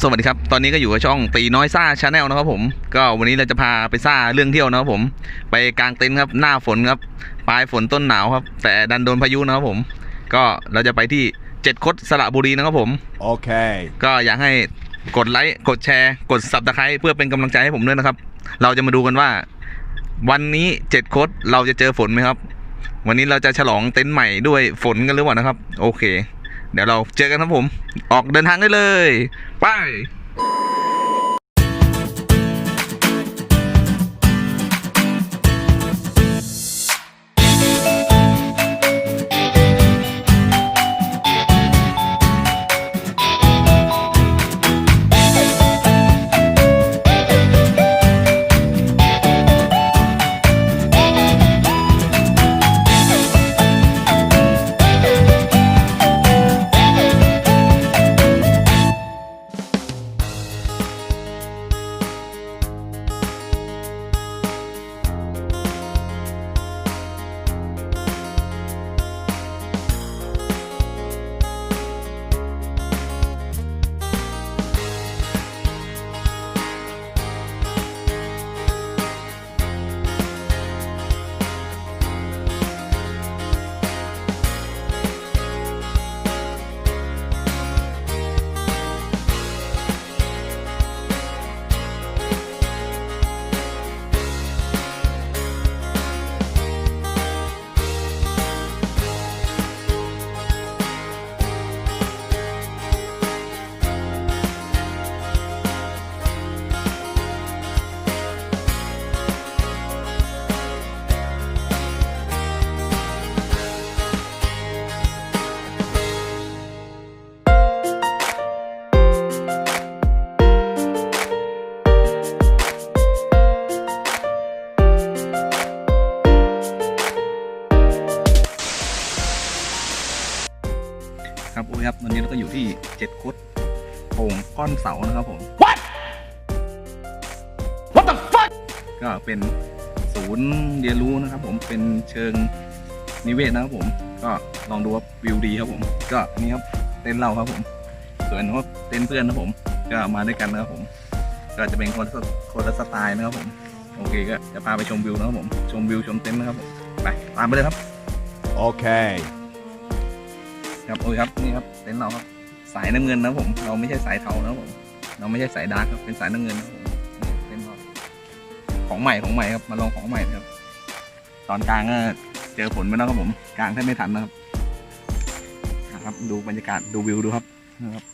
สวัสดีครับตอนนี้ก็อยู่กับช่องตีน้อยซ่าชาแนลนะครับผมก็วันนี้เราจะพาไปซ่าเรื่องเที่ยวนะครับผมไปกางเต็นท์ครับหน้าฝนครับปลายฝนต้นหนาวครับแต่ดันโดนพายุนะครับผมก็เราจะไปที่เจ็ดคดสระบุรีนะครับผมโอเคก็อยากให้กดไลค์กดแชร์กด Subscribe เพื่อเป็นกำลังใจให้ผมด้วยนะครับเราจะมาดูกันว่าวันนี้เจ็ดคดเราจะเจอฝนไหมครับวันนี้เราจะฉลองเต็นท์ใหม่ด้วยฝนกันหรือเปล่านะครับโอเคเดี๋ยวเราเจอกันครับผมออกเดินทางได้เลยไปครับโอ้ยครับวันนี้เราก็อยู่ที่เจ็ดคดโป่งก้อนเสานะครับผม What the fuck ก็เป็นศูนย์เรียนรู้นะครับผมเป็นเชิงนิเวศนะครับผมก็ลองดูว่าวิวดีครับผมก็นี่ครับเต็นท์เราครับผมส่วนว่าเต็นท์เพื่อนนะผมก็มาด้วยกันนะครับผมก็จะเป็นคนละสไตล์นะครับผมโอเคก็จะพาไปชมวิวนะครับผมชมวิวชมเต็นท์นะครับผมไปตามไปเลยครับโอเคครับโอ้ยครับนี่ครับเต็นท์เราครับสายน้ำเงินนะผมเราไม่ใช่สายเทานะผมเราไม่ใช่สายดาร์กครับเป็นสายน้ำเงินนะผมเต็นท์เราของใหม่ครับมาลองของใหม่ครับตอนกลางก็เจอฝนไปแล้วครับผมกลางแทบไม่ทันนะครับดูบรรยากาศดูวิวดูครับนะครับ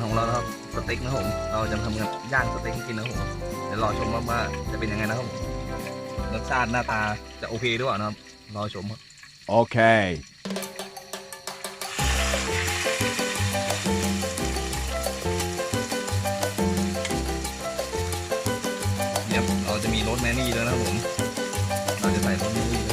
ของเรานะครับสเต็กนะครับผมเราจะทำกันย่างสเต็กให้กินนะครับผมเดี๋ยวรอชมว่าจะเป็นยังไงนะครับผมรสชาติหน้าตาจะโอเคหรือเปล่านะครับรอชมครับโอเคเนี่ยเราจะมีรสแมรี่ด้วยนะครับผมเราจะใส่รสแมรี่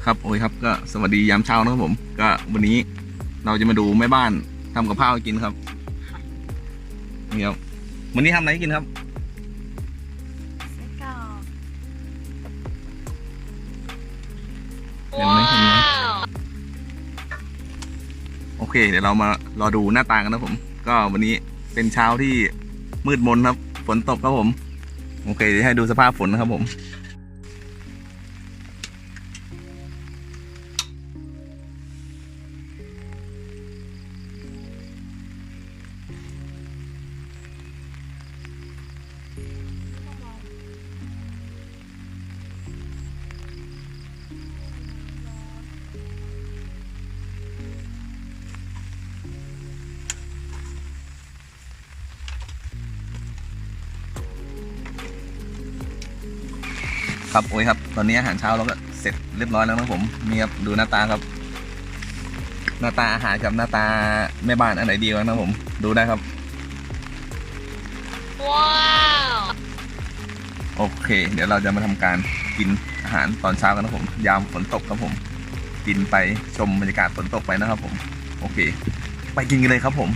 ครับโอ้ยครับก็สวัสดียามเช้านะครับผมก็วันนี้เราจะมาดูแม่บ้านทำกับข้าวกินครับนี่ครับวันนี้ทำอะไรกินครับเห็นไหมโอเคเดี๋ยวเรามารอดูหน้าตากันนะผมก็วันนี้เป็นเช้าที่มืดมนครับฝนตกครับผมโอเคเดี๋ยวให้ดูสภาพฝนนะครับผมครับโอ้ยครับตอนนี้อาหารเช้าเราก็เสร็จเรียบร้อยแล้วนะผมนี่ครับดูหน้าตาครับหน้าตาอาหารกับหน้าตาแม่บ้านอันไหนดีกว่านะผมดูได้ครับว้าวโอเคเดี๋ยวเราจะมาทำการกินอาหารตอนเช้ากันนะผมยามฝนตกครับผมกินไปชมบรรยากาศฝนตกไปนะครับผมโอเคไปกินกันเลยครับผม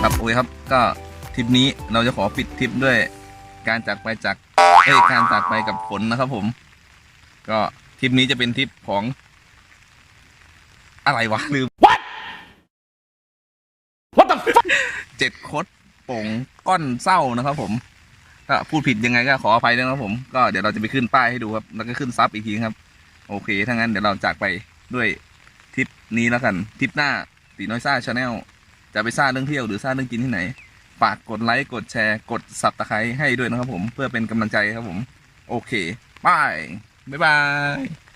ครับโอเคครับก็ทริปนี้เราจะขอปิดทริปด้วยการจากไปกับฝนนะครับผมก็ทริปนี้จะเป็นทริปของอะไรวะลืม What the fuck 7 คดโป่งก้อนเศร้านะครับผมถ้าพูดผิดยังไงก็ขออภัยด้วยนะครับผมก็เดี๋ยวเราจะไปขึ้นป้ายให้ดูครับแล้วก็ขึ้นซับอีกทีครับโอเคถ้างั้นเดี๋ยวเราจากไปด้วยทริปนี้แล้วกันทริปหน้าTeenoyza Channelจะไปซ่าเรื่องเที่ยวหรือซ่าเรื่องกินที่ไหนฝากกดไลค์กดแชร์กดซับสไครต์ให้ด้วยนะครับผมเพื่อเป็นกำลังใจครับผมโอเคบายบ๊ายบาย